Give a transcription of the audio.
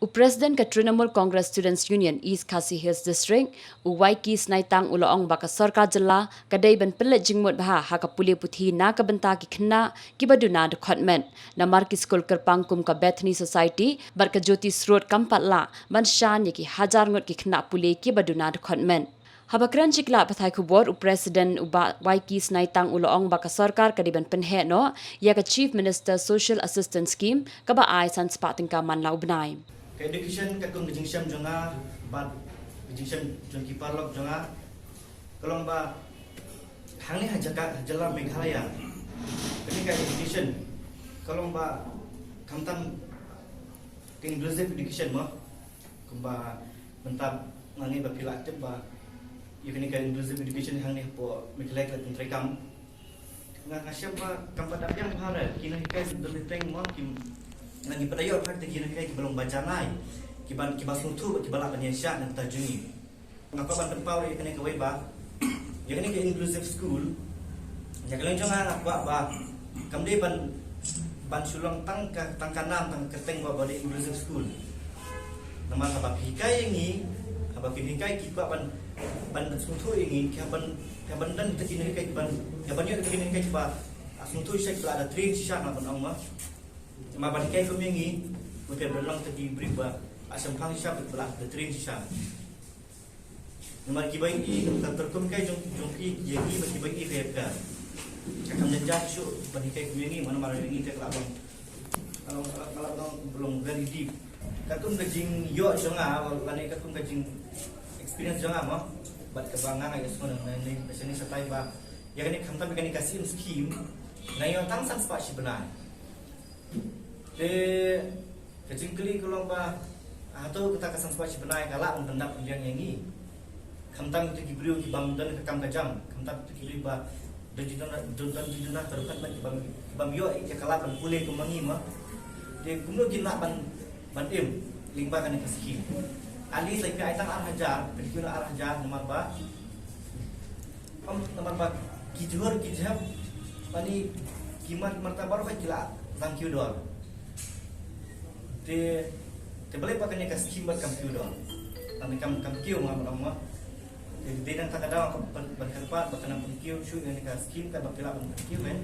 President ka Trinamool Congress Students Union East Khasi Hills District Waiki Snaitang Uloong baka sarkar jala kadai ban pelet jingmut baha haka puli puthi na ka benta ki khna ki baduna department na marki school kerpang kum ka Bethany Society bar ka Jyoti Srot kampat la ban shan ki hajar ngot ki khna puli ki baduna department Habakran cikla pathai kubor President Waiki Snaitang Uloong baka sarkar kadiban penhe no ya ka Chief Minister Social Assistance Scheme ka ba ai san spating ka man lau benai Education kat kong gejingsyam jonga bat gejingsyam jon kiparlok jonga kolong ba hang ni hajala Meghalaya kini ka education kolong ba kamtam inclusive education mo kumba mentap ngani ba pila aktif ba kini ka inclusive education hang ni po Meghalaya ka tentrekam ngasyam ba kampat apiang bahara kini ka daliteng mo kim lagi pada yo fakta kira kira belum baca nai kiban kibasung tu kibala penyesya dan tajuni ngapa ban tempau ya kena kawai ba ya kena ke inclusive school ya kalau jangan aku ba kamde ban sulong tang kanam tang keteng ba body inclusive school nama apa hikai ini apa hikai kiba ban sung tu ini kiban dan tekini hikai ban yo tekini hikai kiba sung tu syek ada train syak na ban amma Maban kay kumingi, bukan berlang tadi beriba asam pang siap belah betrin siap. Nomor kibai ini terkum kay jongki jadi kibai ini verka. Kakam jejak su banikai kumingi mana mana ini tak labang. Kalau belum very deep. Katum kajing yo jonga, lani katum kajing experience jonga mah. Bat kebangan ayat semua ini sini setai ba. Ya kan kamta begini kasih scheme. Nah yang tang san spak si benar. Kecing keli kalau ba atau kita kesan sebagai benai kalak mendap yang ini kamtang itu kibrio kibam dan kekam kajam kamtang itu kibri ba dan jiduna terukat kibam yo ya kalak ban pule kumangi mah dia kumno gina ban im lingba kan kesiki ali sai ka itang arhaja kira arhaja nomor ba kijur kijab pani kimat martabar ka kila thank you dol te boleh pakai kas scheme komputer ani kam kiu ma jadi dan tak ada berkepat bahkan pun kiu shu ini kas scheme kan bakal ban kiu kan